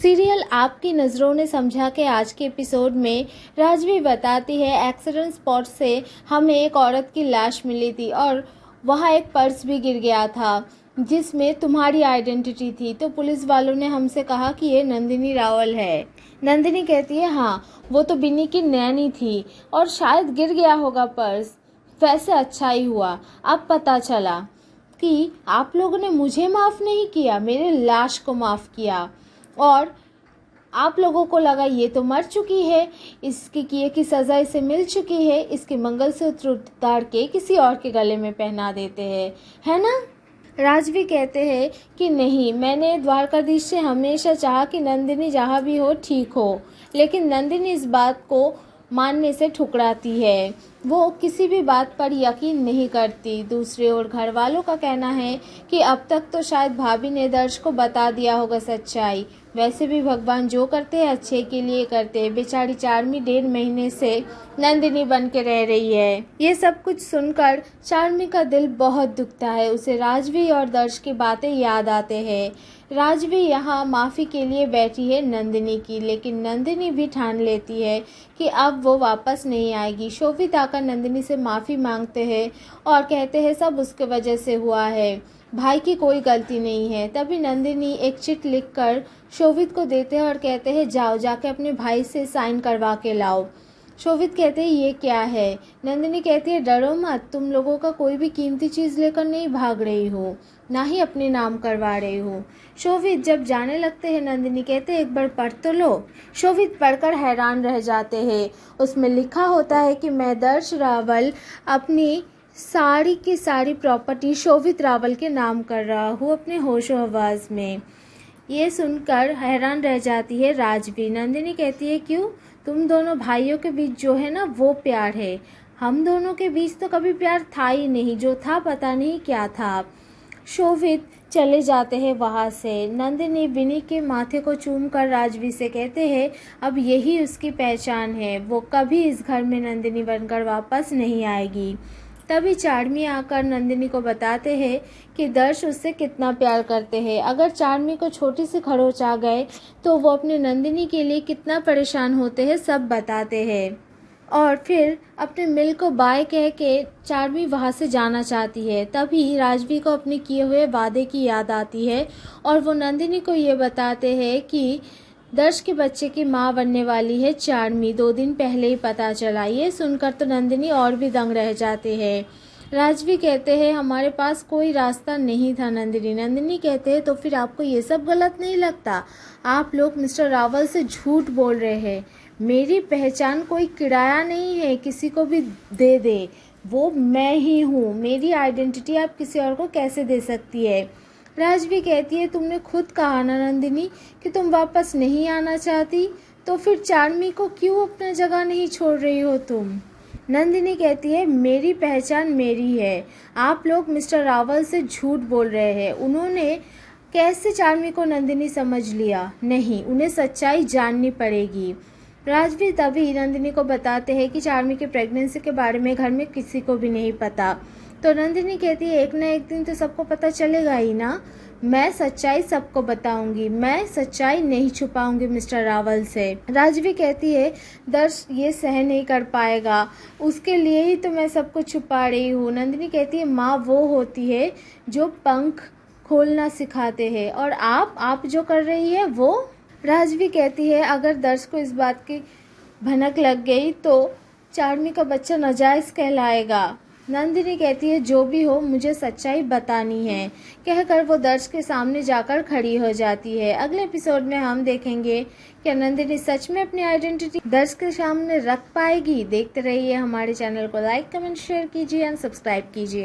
Serial आपकी नज़रों ने समझा के आज के एपिसोड में राजवी बताती है एक्सीडेंट स्पॉट से हमें एक औरत की लाश मिली थी और वहाँ एक पर्स भी गिर गया था जिसमें तुम्हारी आइडेंटिटी थी। तो पुलिस वालों ने हमसे कहा कि ये नंदिनी रावल है। नंदिनी कहती है हाँ, वो तो बिन्नी की नैनी थी और शायद गिर गया होगा पर्स। वैसे अच्छा ही हुआ अब पता चला कि आप लोगों ने मुझे माफ़ नहीं किया, मेरे लाश को माफ़ किया और आप लोगों को लगा ये तो मर चुकी है, इसके किए की सज़ा इसे मिल चुकी है, इसके मंगलसूत्र उतार के किसी और के गले में पहना देते हैं, है ना। राजवी कहते हैं कि नहीं, मैंने द्वारकाधीश से हमेशा चाहा कि नंदिनी जहाँ भी हो ठीक हो, लेकिन नंदिनी इस बात को मानने से ठुकराती है। वो किसी भी बात पर यकीन नहीं करती। दूसरी ओर घर वालों का कहना है कि अब तक तो शायद भाभी ने दर्श को बता दिया होगा सच्चाई। वैसे भी भगवान जो करते हैं अच्छे के लिए करते हैं। बेचारी चार्मी 1.5 महीने से नंदिनी बन के रह रही है। ये सब कुछ सुनकर चार्मी का दिल बहुत दुखता है। उसे राजवी और दर्श की बातें याद आते हैं। राजवी यहाँ माफ़ी के लिए बैठी है नंदिनी की, लेकिन नंदिनी भी ठान लेती है कि अब वो वापस नहीं आएगी। शोभित आकर नंदिनी से माफ़ी मांगते हैं और कहते हैं सब उसके वजह से हुआ है, भाई की कोई गलती नहीं है। तभी नंदिनी एक चिट लिखकर शोभित को देते हैं और कहते हैं जाओ जाके अपने भाई से साइन करवा के लाओ। शोभित कहते हैं ये क्या है। नंदिनी कहती है डरो मत, तुम लोगों का कोई भी कीमती चीज़ लेकर नहीं भाग रही हो, ना ही अपने नाम करवा रही हो। शोभित जब जाने लगते हैं नंदिनी कहते हैं एक बार पढ़ तो लो। शोभित पढ़कर हैरान रह जाते हैं। उसमें लिखा होता है कि मैं दर्श रावल अपनी सारी की सारी प्रॉपर्टी शोभित रावल के नाम कर रहा हूँ अपने होशो हवास में। ये सुनकर हैरान रह जाती है राजवी। नंदिनी कहती है क्यों, तुम दोनों भाइयों के बीच जो है ना वो प्यार है, हम दोनों के बीच तो कभी प्यार था ही नहीं, जो था पता नहीं क्या था। शोभित चले जाते हैं वहाँ से। नंदिनी बिनी के माथे को चूमकर राजवी से कहते हैं अब यही उसकी पहचान है, वो कभी इस घर में नंदिनी बनकर वापस नहीं आएगी। तभी चार्मी आकर नंदिनी को बताते हैं कि दर्श उससे कितना प्यार करते हैं। अगर चार्मी को छोटी सी खरोच आ गए तो वो अपने नंदिनी के लिए कितना परेशान होते हैं सब बताते हैं। और फिर अपने मिल को बाय कह के चार्मी वहाँ से जाना चाहती है। तभी राजवी को अपने किए हुए वादे की याद आती है और वो नंदिनी को ये बताते हैं कि दर्श के बच्चे की माँ बनने वाली है चार्मी, 2 दिन पहले ही पता चला। ये सुनकर तो नंदिनी और भी दंग रह जाते हैं। राजवी कहते हैं हमारे पास कोई रास्ता नहीं था नंदिनी। नंदिनी कहते हैं तो फिर आपको ये सब गलत नहीं लगता, आप लोग मिस्टर रावल से झूठ बोल रहे हैं। मेरी पहचान कोई किराया नहीं है किसी को भी दे दे, वो मैं ही हूँ, मेरी आइडेंटिटी आप किसी और को कैसे दे सकती है। राजवी कहती है तुमने खुद कहा ना नंदिनी कि तुम वापस नहीं आना चाहती, तो फिर चार्मी को क्यों अपना जगह नहीं छोड़ रही हो तुम। नंदिनी कहती है मेरी पहचान मेरी है, आप लोग मिस्टर रावल से झूठ बोल रहे हैं। उन्होंने कैसे चार्मी को नंदिनी समझ लिया, नहीं, उन्हें सच्चाई जाननी पड़ेगी। राजवी तभी नंदिनी को बताते हैं कि चार्मी के प्रेगनेंसी के बारे में घर में किसी को भी नहीं पता। तो नंदिनी कहती है एक ना एक दिन तो सबको पता चलेगा ही ना, मैं सच्चाई सबको बताऊंगी, मैं सच्चाई नहीं छुपाऊंगी मिस्टर रावल से। राजवी कहती है दर्श ये सहन नहीं कर पाएगा, उसके लिए ही तो मैं सबको छुपा रही हूँ। नंदिनी कहती है माँ वो होती है जो पंख खोलना सिखाते हैं और आप जो कर रही है वो। राजवी कहती है अगर दर्श को इस बात की भनक लग गई तो चार्मी का बच्चा नाजायज़ कहलाएगा। नंदिनी कहती है जो भी हो मुझे सच्चाई बतानी है, कहकर वो दर्श के सामने जाकर खड़ी हो जाती है। अगले एपिसोड में हम देखेंगे क्या नंदिनी सच में अपनी आइडेंटिटी दर्श के सामने रख पाएगी। देखते रहिए हमारे चैनल को, लाइक कमेंट शेयर कीजिए एंड सब्सक्राइब कीजिए।